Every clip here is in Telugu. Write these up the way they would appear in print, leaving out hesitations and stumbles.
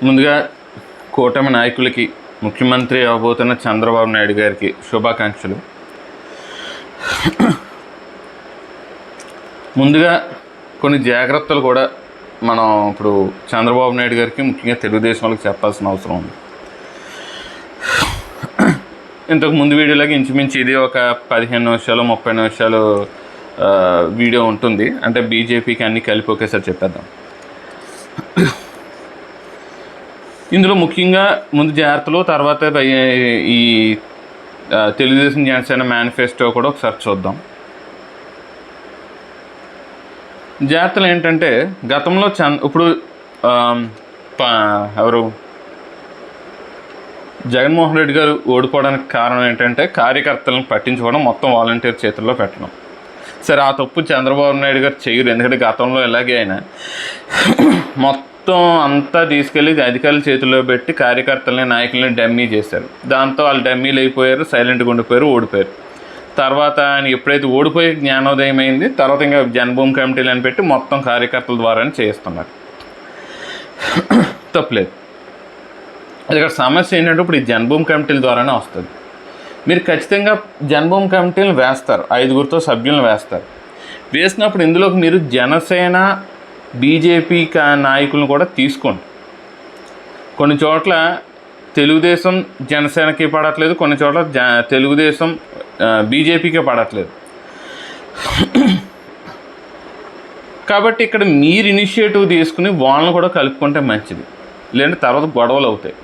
ముందుగా కూటమి నాయకులకి, ముఖ్యమంత్రి అవబోతున్న చంద్రబాబు నాయుడు గారికి శుభాకాంక్షలు. ముందుగా కొన్ని జాగ్రత్తలు కూడా మనం ఇప్పుడు చంద్రబాబు నాయుడు గారికి, ముఖ్యంగా తెలుగుదేశం వాళ్ళకి చెప్పాల్సిన అవసరం ఉంది. ఇంతకు ముందు వీడియోలోకి ఇంచుమించు ఇది ఒక 15 నిమిషాలు 30 నిమిషాలు వీడియో ఉంటుంది. అంటే బీజేపీకి అన్నీ కలిపి ఒకేసారి చెప్పేద్దాం. ఇందులో ముఖ్యంగా ముందు జాగ్రత్తలు, తర్వాత ఈ తెలుగుదేశం జనసేన మేనిఫెస్టో కూడా ఒకసారి చూద్దాం. జాగ్రత్తలు ఏంటంటే, గతంలో ఇప్పుడు ఎవరు జగన్మోహన్ రెడ్డి గారు ఓడిపోవడానికి కారణం ఏంటంటే కార్యకర్తలను పట్టించుకోవడం, మొత్తం వాలంటీర్ చేతుల్లో పెట్టడం. సరే, ఆ తప్పు చంద్రబాబు నాయుడు గారు చేయరు, ఎందుకంటే గతంలో ఎలాగే అయినా మొత్తం అంతా తీసుకెళ్ళి అధికారుల చేతుల్లో పెట్టి కార్యకర్తలని, నాయకులని డమ్మీ చేశారు. దాంతో వాళ్ళు డమ్మీలు అయిపోయారు, సైలెంట్గా ఉండిపోయారు, ఓడిపోయారు. తర్వాత ఆయన ఎప్పుడైతే ఓడిపోయే జ్ఞానోదయం అయింది, తర్వాత ఇంకా జన్మభూమి కమిటీలు అని పెట్టి మొత్తం కార్యకర్తల ద్వారానే చేస్తున్నారు. తప్పలేదు. అది ఇక్కడ సమస్య ఏంటంటే, ఇప్పుడు ఈ జన్మభూమి కమిటీల ద్వారానే వస్తుంది. మీరు ఖచ్చితంగా జన్మభూమి కమిటీలను వేస్తారు, 5గురితో సభ్యులను వేస్తారు. వేసినప్పుడు ఇందులోకి మీరు జనసేన, బీజేపీ నాయకులను కూడా తీసుకోండి. కొన్ని చోట్ల తెలుగుదేశం జనసేనకి పడట్లేదు, కొన్ని చోట్ల తెలుగుదేశం బీజేపీకే పడట్లేదు. కాబట్టి ఇక్కడ మీరు ఇనిషియేటివ్ తీసుకుని వాళ్ళని కూడా కలుపుకుంటే మంచిది. లేదంటే తర్వాత గొడవలు అవుతాయి.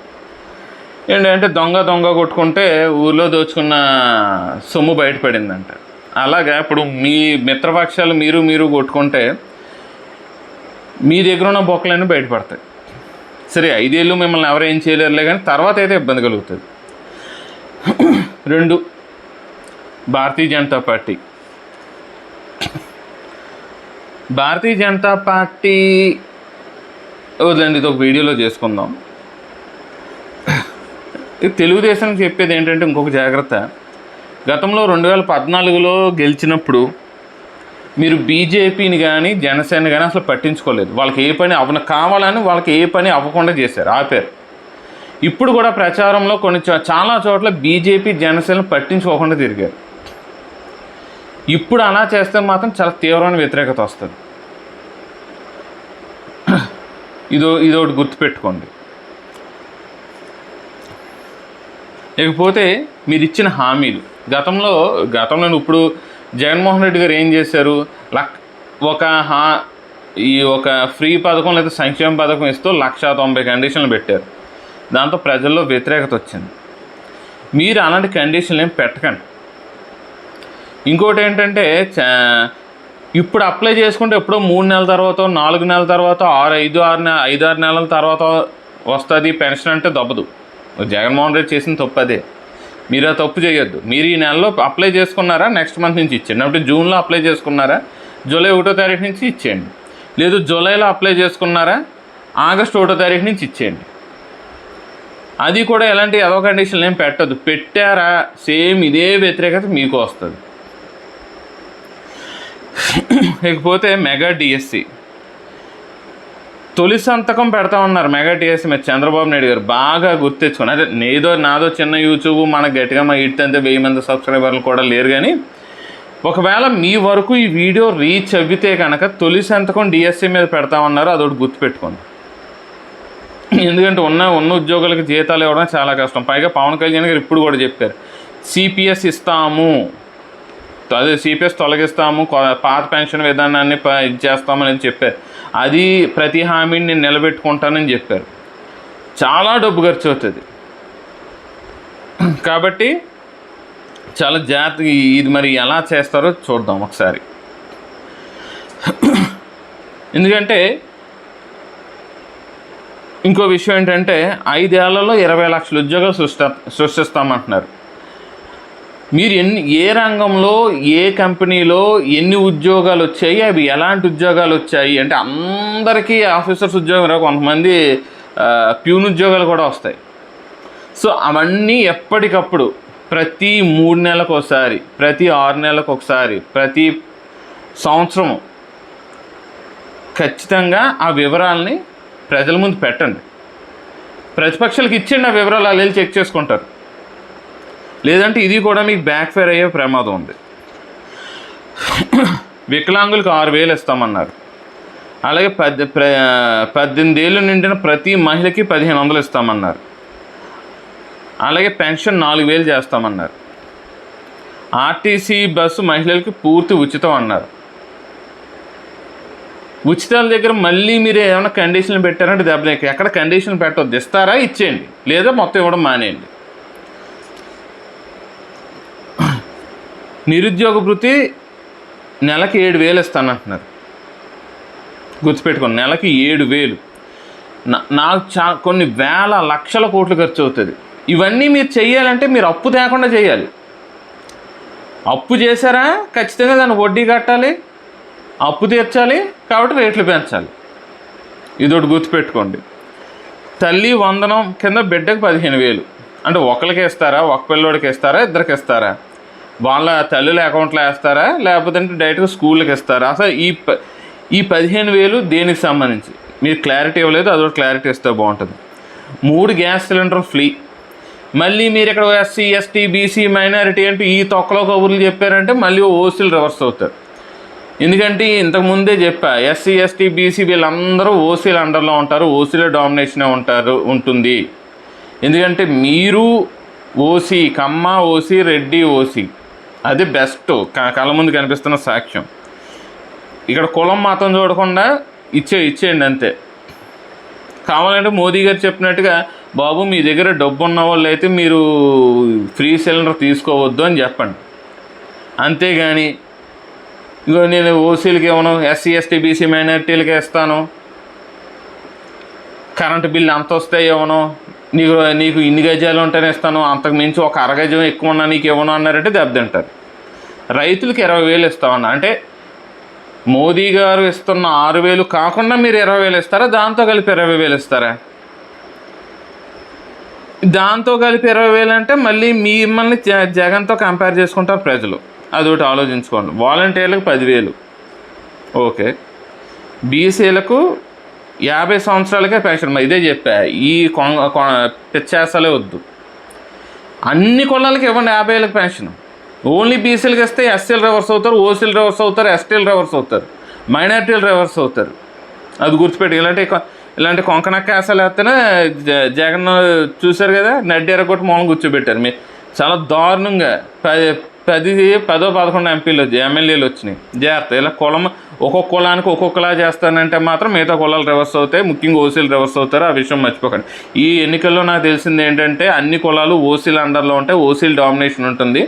ఏంటంటే దొంగ కొట్టుకుంటే ఊళ్ళో దోచుకున్న సొమ్ము బయటపడిందంట. అలాగా ఇప్పుడు మీ మిత్రపక్షాలు మీరు కొట్టుకుంటే మీ దగ్గర ఉన్న బొక్కలన్నీ బయటపడతాయి. సరే, 5 ఏళ్ళు మిమ్మల్ని ఎవరేం చేయలేరులే, కానీ తర్వాత అయితే ఇబ్బంది కలుగుతుంది. 2, భారతీయ జనతా పార్టీ వదిలేండి, ఇది ఒక వీడియోలో చేసుకుందాం. తెలుగుదేశం చెప్పేది ఏంటంటే, ఇంకొక జాగ్రత్త. గతంలో 2014లో గెలిచినప్పుడు మీరు బీజేపీని కానీ జనసేన కానీ అసలు పట్టించుకోలేదు. వాళ్ళకి ఏ పని కావాలని వాళ్ళకి ఏ పని అవ్వకుండా చేశారు, ఆపారు. ఇప్పుడు కూడా ప్రచారంలో చాలా చోట్ల బీజేపీ జనసేన పట్టించుకోకుండా తిరిగారు. ఇప్పుడు అలా చేస్తే మాత్రం చాలా తీవ్రమైన వ్యతిరేకత వస్తుంది. ఇదొకటి గుర్తుపెట్టుకోండి. ఇకపోతే మీరు ఇచ్చిన హామీలు, గతంలో ఇప్పుడు జగన్మోహన్ రెడ్డి గారు ఏం చేశారు, ఒక ఫ్రీ పథకం లేదా సంక్షేమ పథకం ఇస్తూ 190 కండిషన్లు పెట్టారు. దాంతో ప్రజల్లో వ్యతిరేకత వచ్చింది. మీరు అలాంటి కండిషన్లు ఏం పెట్టకండి. ఇంకోటి ఏంటంటే, ఇప్పుడు అప్లై చేసుకుంటే ఎప్పుడో 3 నెలల తర్వాత, 4 నెలల తర్వాత, 5-6 నెలల తర్వాత వస్తుంది పెన్షన్ అంటే దబ్బదు. జగన్మోహన్ రెడ్డి చేసిన తప్పు అదే. మీరు ఆ తప్పు చేయొద్దు. మీరు ఈ నెలలో అప్లై చేసుకున్నారా, నెక్స్ట్ మంత్ నుంచి ఇచ్చేయండి. అంటే జూన్లో అప్లై చేసుకున్నారా, జూలై 1వ తారీఖు నుంచి ఇచ్చేయండి. లేదు జూలైలో అప్లై చేసుకున్నారా, ఆగస్టు 1వ తారీఖు నుంచి ఇచ్చేయండి. అది కూడా ఎలాంటి అదో కండిషన్లు ఏం పెట్టద్దు. పెట్టారా, సేమ్ ఇదే వ్యతిరేకత మీకు వస్తుంది. ఇకపోతే మెగా డిఎస్సి తొలి సంతకం పెడతా ఉన్నారు. మెగా డిఎస్సి మీద చంద్రబాబు నాయుడు గారు బాగా గుర్తెచ్చుకోండి. అదే నాదో చిన్న యూట్యూబ్, మనకు గట్టిగా ఇట్టంతే 1000 మంది సబ్స్క్రైబర్లు కూడా లేరు. కానీ ఒకవేళ మీ వరకు ఈ వీడియో రీచ్ అవ్వితే కనుక తొలి సంతకం డిఎస్సి మీద పెడతా ఉన్నారు, అదొకటి గుర్తుపెట్టుకోండి. ఎందుకంటే ఉన్న ఉద్యోగులకి జీతాలు ఇవ్వడం చాలా కష్టం. పైగా పవన్ కళ్యాణ్ గారు ఇప్పుడు కూడా చెప్పారు, సిపిఎస్ ఇస్తాము, అదే సిపిఎస్ తొలగిస్తాము, పాత పెన్షన్ విధానాన్ని చేస్తామని చెప్పారు. అది ప్రతి హామీని నేను నిలబెట్టుకుంటానని చెప్పారు. చాలా డబ్బు ఖర్చు అవుతుంది. కాబట్టి చాలా జాగ్రత్తగా ఇది మరి ఎలా చేస్తారో చూద్దాం ఒకసారి. ఎందుకంటే ఇంకో విషయం ఏంటంటే, 5 ఏళ్లలో 20 లక్షల ఉద్యోగాలు సృష్టిస్తామంటున్నారు. మీరు ఏ రంగంలో, ఏ కంపెనీలో ఎన్ని ఉద్యోగాలు వచ్చాయి, అవి ఎలాంటి ఉద్యోగాలు వచ్చాయి అంటే, అందరికీ ఆఫీసర్స్ ఉద్యోగం రావు, కొంతమంది ప్యూన్ ఉద్యోగాలు కూడా వస్తాయి. సో అవన్నీ ఎప్పటికప్పుడు ప్రతి 3 నెలలకు ఒకసారి, ప్రతి 6 నెలలకు ఒకసారి, ప్రతి సంవత్సరం ఖచ్చితంగా ఆ వివరాలని ప్రజల ముందు పెట్టండి. ప్రతిపక్షాలకు ఇచ్చేయండి ఆ వివరాలు, వాళ్ళు వెళ్ళి చెక్ చేసుకుంటారు. లేదంటే ఇది కూడా మీకు బ్యాక్ ఫైర్ అయ్యే ప్రమాదం ఉంది. వికలాంగులకు 6,000 ఇస్తామన్నారు. అలాగే 18 ఏళ్ళు నిండిన ప్రతి మహిళకి 1,500 ఇస్తామన్నారు. అలాగే పెన్షన్ 4,000 చేస్తామన్నారు. ఆర్టీసీ బస్సు మహిళలకి పూర్తి ఉచితం అన్నారు. ఉచితాల దగ్గర మళ్ళీ మీరు ఏమైనా కండిషన్లు పెట్టారంటే దెబ్బకి ఎక్కడ కండిషన్ పెట్టవద్దు, ఇస్తారా ఇచ్చేయండి, లేదా మొత్తం ఇవ్వడం మానేయండి. నిరుద్యోగ భృతి నెలకి 7,000 ఇస్తానంటున్నారు. గుర్తుపెట్టుకోండి, నెలకి 7,000. నాకు కొన్ని వేల లక్షల కోట్లు ఖర్చు అవుతుంది. ఇవన్నీ మీరు చెయ్యాలంటే మీరు అప్పు తేకుండా చేయాలి. అప్పు చేశారా ఖచ్చితంగా దాన్ని వడ్డీ కట్టాలి, అప్పు తీర్చాలి, కాబట్టి రేట్లు పెంచాలి. ఇదొకటి గుర్తుపెట్టుకోండి. తల్లి వందనం కింద బిడ్డకు 15,000. అంటే ఒకరికి ఇస్తారా, ఒక పిల్లోడికి ఇస్తారా, ఇద్దరికి ఇస్తారా, వాళ్ళ తల్లుల అకౌంట్లో వేస్తారా, లేకపోతే డైరెక్ట్గా స్కూళ్ళకి ఇస్తారా? అసలు ఈ 15,000 దేనికి సంబంధించి మీరు క్లారిటీ ఇవ్వలేదు, అదొకటి క్లారిటీ ఇస్తే బాగుంటుంది. 3 గ్యాస్ సిలిండర్ ఫ్రీ. మళ్ళీ మీరు ఇక్కడ ఎస్సీ ఎస్టీ బీసీ మైనారిటీ అంటే ఈ తొక్కలో కబుర్లు చెప్పారంటే మళ్ళీ ఓసీలు రివర్స్ అవుతారు. ఎందుకంటే ఇంతకుముందే చెప్పా, ఎస్సీ ఎస్టీ బీసీ వీళ్ళందరూ ఓసీల అండర్లో ఉంటారు, ఓసీల డామినేషనే ఉంటుంది. ఎందుకంటే మీరు ఓసీ, కమ్మ ఓసీ, రెడ్డి ఓసీ, అది బెస్ట్, కళ్ళ ముందు కనిపిస్తున్న సాక్ష్యం. ఇక్కడ కులం మతం చూడకుండా ఇచ్చేయండి అంతే. కావాలంటే మోదీ గారు చెప్పినట్టుగా, బాబు మీ దగ్గర డబ్బు ఉన్న వాళ్ళు అయితే మీరు ఫ్రీ సిలిండర్ తీసుకోవద్దు అని చెప్పండి. అంతేగాని ఇగో నేను ఓసీలకి ఇవ్వను, ఎస్సీ ఎస్టీ బీసీ మైనారిటీలకి ఇస్తాను, కరెంటు బిల్లు అంత వస్తే ఇవ్వను, నీకు ఇన్ని గజాలు ఉంటేనే ఇస్తాను, అంతకు మించి ఒక అరగజం ఎక్కువ ఉన్నా నీకు ఇవ్వను అన్నారంటే దెబ్బతింటారు. రైతులకి 20,000 ఇస్తామన్నా అంటే మోదీ గారు ఇస్తున్న 6,000 కాకుండా మీరు 20,000 ఇస్తారా, దాంతో కలిపి 20,000 ఇస్తారా? దాంతో కలిపి 20,000 అంటే మళ్ళీ మిమ్మల్ని జగన్తో కంపేర్ చేసుకుంటారు ప్రజలు. అదొకటి ఆలోచించుకోండి. వాలంటీర్లకు 10,000, ఓకే. బీసీలకు 50 సంవత్సరాలకే పెన్షన్. ఇదే చెప్పా, ఈ పిచ్చేసలే వద్దు. అన్ని కులాలకి ఇవ్వండి 50,000 పెన్షన్. ఓన్లీ బీసీలకు ఇస్తే ఎస్సీలు రివర్స్ అవుతారు, ఓసీలు రివర్స్ అవుతారు, ఎస్టీలు రివర్స్ అవుతారు, మైనార్టీలు రివర్స్ అవుతారు. అది గుర్తుపెట్టి ఇలాంటి కొంకనక్క ఆశలు వేస్తేనే జగన్ చూశారు కదా, నడ్డి ఎరగొట్టి మూలం కూర్చోబెట్టారు. మీరు చాలా దారుణంగా 10-11 ఎంపీలు ఎమ్మెల్యేలు వచ్చినాయి. జాగ్రత్త, ఇలా కులం ఒక్కొక్క కులానికి ఒక్కొక్కలా చేస్తానంటే మాత్రం మిగతా కులాలు రివర్స్ అవుతాయి, ముఖ్యంగా ఓసీలు రివర్స్ అవుతారు. ఆ విషయం మర్చిపోకండి. ఈ ఎన్నికల్లో నాకు తెలిసింది ఏంటంటే అన్ని కులాలు ఓసీలు అండర్లో ఉంటాయి, ఓసీలు డామినేషన్ ఉంటుంది,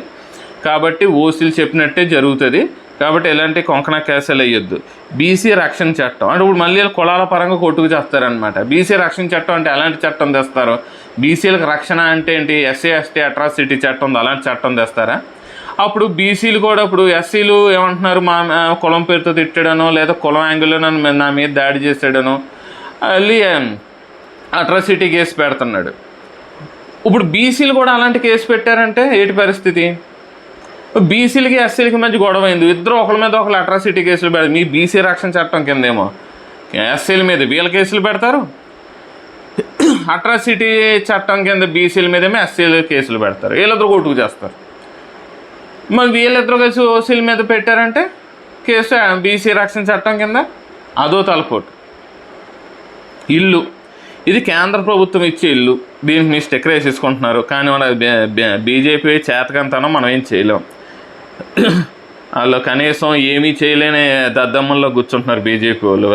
కాబట్టి ఓసీలు చెప్పినట్టే జరుగుతుంది. కాబట్టి ఎలాంటి కొంకణ కేసులు వేయొద్దు. బీసీ రక్షణ చట్టం అంటే ఇప్పుడు మళ్ళీ కులాల పరంగా కొట్టుకు చేస్తారనమాట. బీసీ రక్షణ చట్టం అంటే ఎలాంటి చట్టం తెస్తారు? బీసీలకు రక్షణ అంటే ఏంటి? ఎస్సీ ఎస్టీ అట్రాసిటీ చట్టం ఉంది, అలాంటి చట్టం తెస్తారా? అప్పుడు బీసీలు కూడా ఇప్పుడు ఎస్సీలు ఏమంటున్నారు, మా కులం పేరుతో తిట్టాడనో లేదా కులం యాంగిల్లో నా మీద దాడి చేసాడనో వెళ్ళి అట్రాసిటీ కేసు పెడుతున్నాడు. ఇప్పుడు బీసీలు కూడా అలాంటి కేసు పెట్టారంటే ఏంటి పరిస్థితి? బీసీలకి ఎస్సీలకి మధ్య గొడవ అయింది, ఇద్దరు ఒకరి మీద ఒకరు అట్రాసిటీ కేసులు పెడతారు. మీ బీసీ రక్షణ చట్టం కిందేమో ఎస్సీల మీద వీళ్ళ కేసులు పెడతారు, అట్రాసిటీ చట్టం కింద బీసీల మీదేమో ఎస్సీల కేసులు పెడతారు, వీళ్ళిద్దరు కొట్టుకు చేస్తారు. మరి వీళ్ళిద్దరు కలిసి ఓసీల మీద పెట్టారంటే కేసు బీసీ రక్షణ చట్టం కింద అదో తలపోటు. ఇల్లు, ఇది కేంద్ర ప్రభుత్వం ఇచ్చే ఇల్లు, దీనికి మీరు స్టిక్కర్ వేసేసుకుంటున్నారు. కానీ మన బీజేపీ చేతకంతనం మనం ఏం చేయలేం. వాళ్ళు కనీసం ఏమీ చేయలేని దద్దమ్మల్లో కూర్చుంటున్నారు బీజేపీ వాళ్ళు.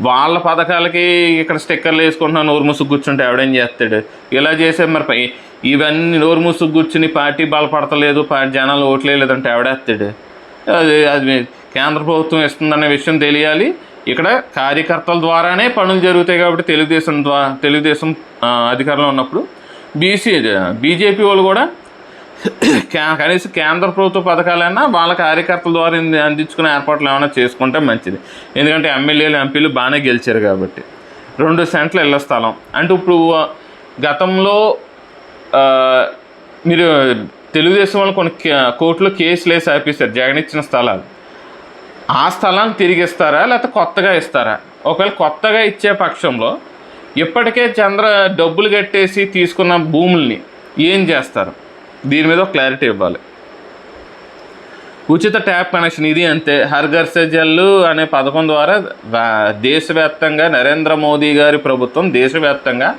వాళ్ళ పథకాలకి ఇక్కడ స్టిక్కర్లు వేసుకుంటున్నా నోరు ముసుగు కూర్చుంటే ఎవడేం చేస్తాడు? ఇలా చేసే మరి ఇవన్నీ నోరు ముసుగు కూర్చుని పార్టీ బలపడతలేదు, జనాలు ఓట్లేదంటే ఎవడేస్తాడు? అది కేంద్ర ప్రభుత్వం ఇస్తుందనే విషయం తెలియాలి. ఇక్కడ కార్యకర్తల ద్వారానే పనులు జరుగుతాయి. కాబట్టి తెలుగుదేశం అధికారంలో ఉన్నప్పుడు బీజేపీ వాళ్ళు కూడా కనీసం కేంద్ర ప్రభుత్వ పథకాలైనా వాళ్ళ కార్యకర్తల ద్వారా అందించుకునే ఏర్పాట్లు ఏమైనా చేసుకుంటే మంచిది. ఎందుకంటే ఎమ్మెల్యేలు ఎంపీలు బాగానే గెలిచారు కాబట్టి. 2 సెంట్ల ఇళ్ల స్థలం అంటే ఇప్పుడు గతంలో మీరు తెలుగుదేశం వాళ్ళు కొన్ని కోర్టులో కేసులు వేసి ఆపేశారు జగన్ ఇచ్చిన స్థలాలు. ఆ స్థలాన్ని తిరిగి ఇస్తారా లేకపోతే కొత్తగా ఇస్తారా? ఒకవేళ కొత్తగా ఇచ్చే పక్షంలో ఇప్పటికే డబ్బులు కట్టేసి తీసుకున్న భూముల్ని ఏం చేస్తారు? దీని మీద ఒక క్లారిటీ ఇవ్వాలి. ఉచిత ట్యాప్ కనెక్షన్ ఇది అంతే. హర్ ఘర్ సే జల్ అనే పథకం ద్వారా దేశవ్యాప్తంగా నరేంద్ర మోదీ గారి ప్రభుత్వం దేశవ్యాప్తంగా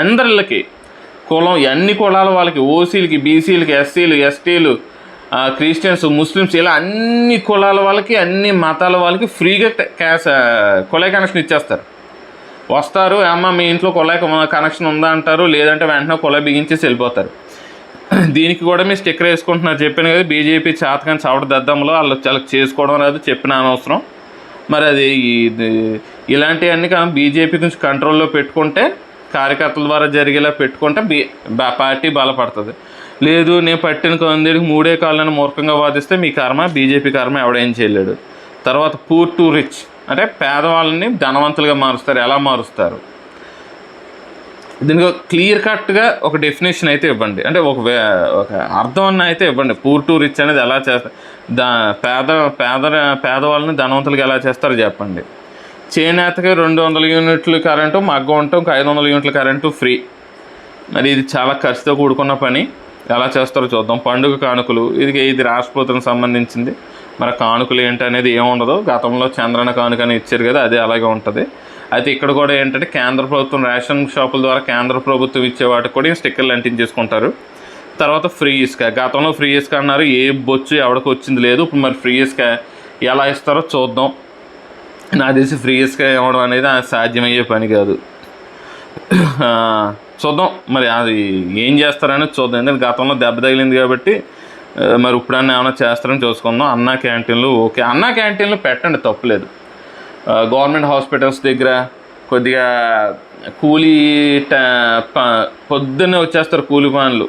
అందరికి అన్ని కులాల వాళ్ళకి, ఓసీలకి, బీసీలకి, ఎస్సీలు, ఎస్టీలు, క్రిస్టియన్స్, ముస్లిమ్స్, ఇలా అన్ని కులాల వాళ్ళకి, అన్ని మతాల వాళ్ళకి ఫ్రీగా కుళాయి కనెక్షన్ ఇచ్చేస్తారు. వస్తారు, అమ్మ మీ ఇంట్లో కుళాయి కనెక్షన్ ఉందా అంటారు, లేదంటే వెంటనే కుళాయి బిగించేసి వెళ్ళిపోతారు. దీనికి కూడా మీరు స్టిక్కర్ వేసుకుంటున్నారు. చెప్పాను కదా, బీజేపీ చాతకాని చవట దద్దంలో వాళ్ళు చాలా చేసుకోవడం రాదు, చెప్పిన అనవసరం. మరి అది ఇలాంటివన్నీ కానీ బీజేపీ నుంచి కంట్రోల్లో పెట్టుకుంటే, కార్యకర్తల ద్వారా జరిగేలా పెట్టుకుంటే పార్టీ బలపడుతుంది. లేదు నేను పట్టిన కొందరికి 3 కాళ్ళని మూర్ఖంగా వాదిస్తే మీ కర్మ, బీజేపీ కర్మ ఎవడేం చేయలేడు. తర్వాత పూర్ టు రిచ్ అంటే పేదవాళ్ళని ధనవంతులుగా మారుస్తారు. ఎలా మారుస్తారు? దీనికి క్లియర్ కట్గా ఒక డెఫినేషన్ అయితే ఇవ్వండి, అంటే ఒక అర్థం అన్న అయితే ఇవ్వండి. పూర్ టు రిచ్ అనేది ఎలా చేస్తారు, పేదవాళ్ళని ధనవంతులుగా ఎలా చేస్తారో చెప్పండి. చేనేతకి 200 యూనిట్లు కరెంటు, మగ్గం ఉంటాం 500 యూనిట్ల కరెంటు ఫ్రీ. మరి ఇది చాలా ఖర్చుతో కూడుకున్న పని. ఎలా చేస్తారో చూద్దాం. పండుగ కానుకలు, ఇది రాష్ట్రపతికి సంబంధించింది. మరి కానుకలు ఏంటనేది ఏముండదు. గతంలో చంద్రన కానుక అని ఇచ్చారు కదా, అదే అలాగే ఉంటుంది. అయితే ఇక్కడ కూడా ఏంటంటే కేంద్ర ప్రభుత్వం రేషన్ షాపుల ద్వారా కేంద్ర ప్రభుత్వం ఇచ్చే వాటికి కూడా స్టిక్కర్లు అంటించేసుకుంటారు. తర్వాత ఫ్రీ ఇసుక, గతంలో ఫ్రీ ఇసుక అన్నారు, ఏ బొచ్చు ఎవరికి వచ్చింది లేదు. ఇప్పుడు మరి ఫ్రీ ఇసుక ఎలా ఇస్తారో చూద్దాం. నాకు తెలిసి ఫ్రీ ఇసుక ఇవ్వడం అనేది సాధ్యమయ్యే పని కాదు. చూద్దాం మరి అది ఏం చేస్తారనేది చూద్దాం. ఎందుకంటే గతంలో దెబ్బ తగిలింది కాబట్టి మరి ఇప్పుడన్నా ఏమైనా చేస్తారని చూసుకుందాం. అన్నా క్యాంటీన్లు ఓకే, అన్నా క్యాంటీన్లు పెట్టండి, తప్పులేదు. గవర్నమెంట్ హాస్పిటల్స్ దగ్గర కొద్దిగా కూలీ పొద్దున్నే వచ్చేస్తారు కూలీ పనులు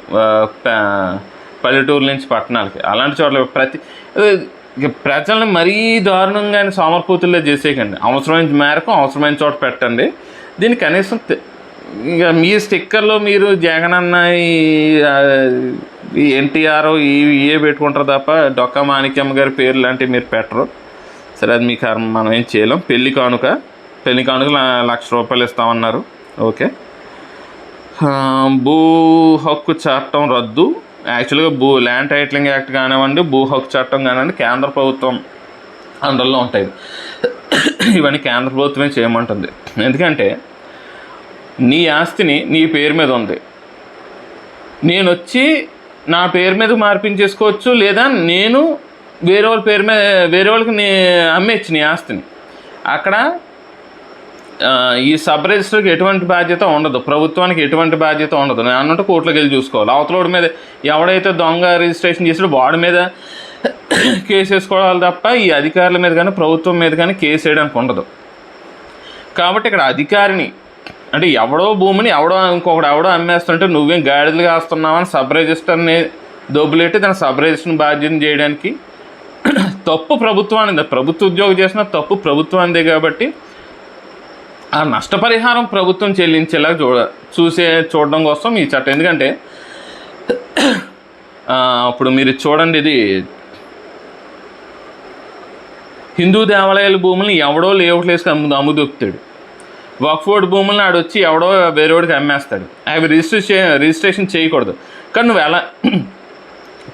పల్లెటూరు నుంచి పట్టణాలకి. అలాంటి చోట్ల ప్రజల్ని మరీ దారుణంగా సోమర్పూతుల్లో చేసేయకండి. అవసరమైన మేరకు అవసరమైన చోట పెట్టండి. దీన్ని కనీసం ఇక మీ స్టిక్కర్లో మీరు జగనన్న ఈ ఎన్టీఆర్ ఏ పెట్టుకుంటారు తప్ప డొక్కా మాణిక్యమ్మ గారి పేరు లాంటివి మీరు పెట్టరు. సరే, అది మీ కర్మ, మనం ఏం చేయలేం. పెళ్లి కానుక 1,00,000 రూపాయలు ఇస్తామన్నారు. ఓకే. భూ హక్కు చట్టం రద్దు. యాక్చువల్గా ల్యాండ్ టైటిలింగ్ యాక్ట్ కానివ్వండి, భూ హక్కు చట్టం కానివ్వండి, కేంద్ర ప్రభుత్వం అండర్లో ఉంటాయి. ఇవన్నీ కేంద్ర ప్రభుత్వమే చేయమంటుంది. ఎందుకంటే నీ ఆస్తిని నీ పేరు మీద ఉంది, నేను వచ్చి నా పేరు మీద మార్పించేసుకోవచ్చు, లేదా నేను వేరే వాళ్ళ పేరు మీద వేరే వాళ్ళకి అమ్మేచ్చు నీ ఆస్తిని. అక్కడ ఈ సబ్ రిజిస్టర్కి ఎటువంటి బాధ్యత ఉండదు, ప్రభుత్వానికి ఎటువంటి బాధ్యత ఉండదు. నేను అన్నట్టు కోర్టులోకి వెళ్ళి చూసుకోవాలి. అవతలోడి మీద ఎవడైతే దొంగ రిజిస్ట్రేషన్ చేసాడో వాడి మీద కేసు వేసుకోవాలి తప్ప ఈ అధికారుల మీద కానీ ప్రభుత్వం మీద కానీ కేసు వేయడానికి ఉండదు. కాబట్టి ఇక్కడ అధికారిని అంటే ఎవడో భూమిని ఇంకొకడు అమ్మేస్తుంటే నువ్వేం గాడిదలుగా వస్తున్నావని సబ్ రిజిస్టర్ని దొబ్బులెట్టి దాని సబ్ రిజిస్టర్ని బాధ్యత చేయడానికి తప్పు ప్రభుత్వానిదే. ప్రభుత్వ ఉద్యోగం చేసిన తప్పు ప్రభుత్వానిదే. కాబట్టి ఆ నష్టపరిహారం ప్రభుత్వం చెల్లించేలా చూడడం కోసం ఈ చట్టం. ఎందుకంటే ఇప్పుడు మీరు చూడండి, ఇది హిందూ దేవాలయాల భూములను ఎవడో లేఅవుట్లు వేసి అమ్ముదొక్కుతాడు. వక్ఫ్ బోర్డు భూములను ఆడొచ్చి ఎవడో వేరేవాడికి అమ్మేస్తాడు. అవి రిజిస్ట్రేషన్ చేయకూడదు, కానీ నువ్వు ఎలా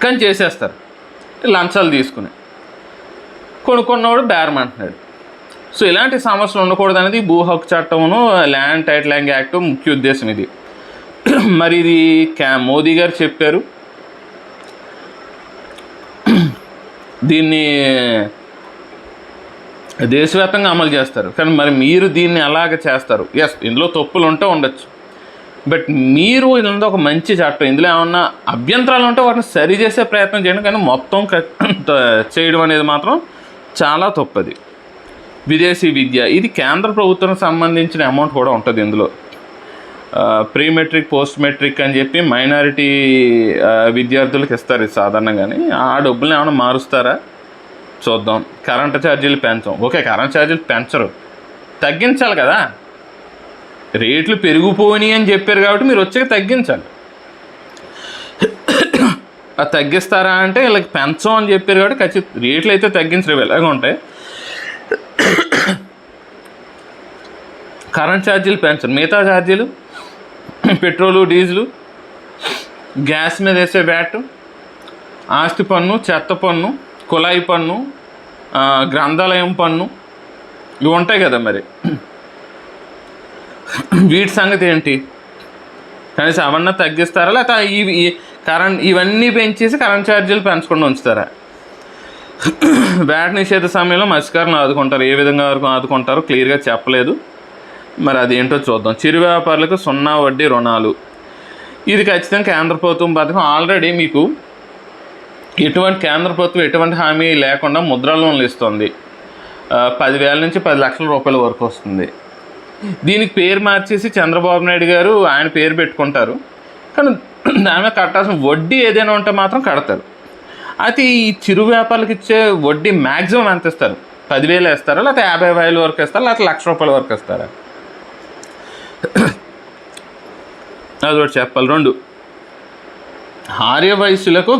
కానీ చేసేస్తారు లంచాలు తీసుకుని. కొనుక్కున్నవాడు బేరం అంటున్నాడు. సో ఇలాంటి సమస్యలు ఉండకూడదు అనేది భూ హక్కు చట్టమును ల్యాండ్ టైటిలింగ్ యాక్ట్ ముఖ్య ఉద్దేశం ఇది. మరి ఇది మోదీ గారు చెప్పారు, దీన్ని దేశవ్యాప్తంగా అమలు చేస్తారు. కానీ మరి మీరు దీన్ని ఎలాగ చేస్తారు? ఎస్, ఇందులో తప్పులు ఉంటే ఉండొచ్చు, బట్ మీరు ఇందులో ఒక మంచి చట్టం, ఇందులో ఏమన్నా అభ్యంతరాలు ఉంటే వాటిని సరి చేసే ప్రయత్నం చేయండి. కానీ మొత్తం చేయడం అనేది మాత్రం చాలా తప్పది. విదేశీ విద్య, ఇది కేంద్ర ప్రభుత్వానికి సంబంధించిన అమౌంట్ కూడా ఉంటుంది ఇందులో. ప్రీ మెట్రిక్, పోస్ట్ మెట్రిక్ అని చెప్పి మైనారిటీ విద్యార్థులకు ఇస్తారు ఇది సాధారణంగానే. ఆ డబ్బులను ఏమైనా మారుస్తారా చూద్దాం. కరెంటు ఛార్జీలు పెంచాం. ఓకే, కరెంట్ ఛార్జీలు పెంచరు, తగ్గించాలి కదా. రేట్లు పెరిగిపోయినాయి అని చెప్పారు కాబట్టి మీరు వచ్చాక తగ్గించాలి. అది తగ్గిస్తారా అంటే వీళ్ళకి పెంచం అని చెప్పారు కాబట్టి ఖచ్చితంగా రేట్లు అయితే తగ్గించరు, ఇలాగే ఉంటాయి. కరెంట్ ఛార్జీలు పెంచరు, మిగతా ఛార్జీలు పెట్రోలు, డీజిలు, గ్యాస్ మీద వేసే వ్యాట్, ఆస్తి పన్ను, చెత్త పన్ను, కుళాయి పన్ను, గ్రంథాలయం పన్ను, ఇవి ఉంటాయి కదా. మరి వీటి సంగతి ఏంటి? కనీసం అవన్నీ తగ్గిస్తారా, లేకపోతే ఇవన్నీ పెంచేసి కరెంట్ ఛార్జీలు పెంచకుండా ఉంచుతారా? వ్యాట్ నిషేధ సమయంలో మత్స్యకారులను ఆదుకుంటారు, ఏ విధంగా వరకు ఆదుకుంటారో క్లియర్గా చెప్పలేదు. మరి అదేంటో చూద్దాం. చిరు వ్యాపారులకు 0 వడ్డీ రుణాలు, ఇది ఖచ్చితంగా కేంద్ర ప్రభుత్వం పథకం. ఆల్రెడీ మీకు కేంద్ర ప్రభుత్వం ఎటువంటి హామీ లేకుండా ముద్రా లోన్లు ఇస్తుంది. 10,000 నుంచి 10 లక్షల రూపాయల వరకు వస్తుంది. దీనికి పేరు మార్చేసి చంద్రబాబు నాయుడు గారు ఆయన పేరు పెట్టుకుంటారు, కానీ దాని మీద కట్టాల్సిన వడ్డీ ఏదైనా ఉంటే మాత్రం కడతారు. అయితే ఈ చిరు వ్యాపారులకు ఇచ్చే వడ్డీ మ్యాక్సిమం ఎంత ఇస్తారు? 10,000 వేస్తారా, లేకపోతే 50,000 వరకు ఇస్తారా, లేకపోతే 1,00,000 రూపాయల వరకు ఇస్తారా? అది ఒకటి చెప్పాలి. 2, ఆర్య వయస్సులకు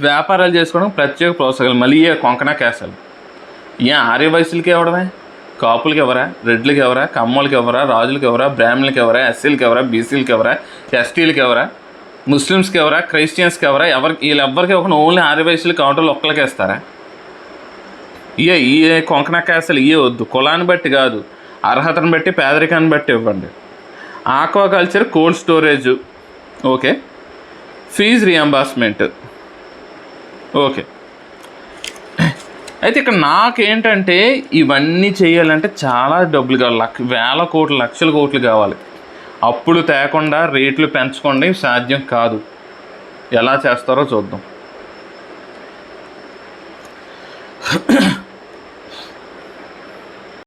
వ్యాపారాలు చేసుకోవడం ప్రత్యేక ప్రోత్సాహాలు. మళ్ళీ కొంకణా కేసాలు. ఆర్య వయసులకి ఇవ్వడమే, కాపులకి ఎవరా, రెడ్లకి ఎవరా, కమ్మలకి ఎవరా, రాజులకి ఎవరా, బ్రాహ్మణులకి ఎవరా, ఎస్సీలకి ఎవరా, బీసీలకి ఎవరా, ఎస్టీలకి ఎవరా, ముస్లిమ్స్కి ఎవరా, క్రిస్టియన్స్కి ఎవరా, వీళ్ళెవ్వరికి ఒక ఓన్లీ ఆర్య వయసులు కౌంటర్లు ఒక్కరికి వేస్తారా? ఈ కొంకణా కేసాలు వద్దు. కులాన్ని బట్టి కాదు, అర్హతను బట్టి, పేదరికాన్ని బట్టి ఇవ్వండి. Aquaculture, cold storage, okay. Fee reimbursement, okay. అయితే ఇక్కడ నాకేంటంటే ఇవన్నీ చేయాలంటే చాలా డబ్బులు కావాలి, వేల కోట్లు, లక్షల కోట్లు కావాలి. అప్పులు తేకుండా రేట్లు పెంచకుండా సాధ్యం కాదు. ఎలా చేస్తారో చూద్దాం.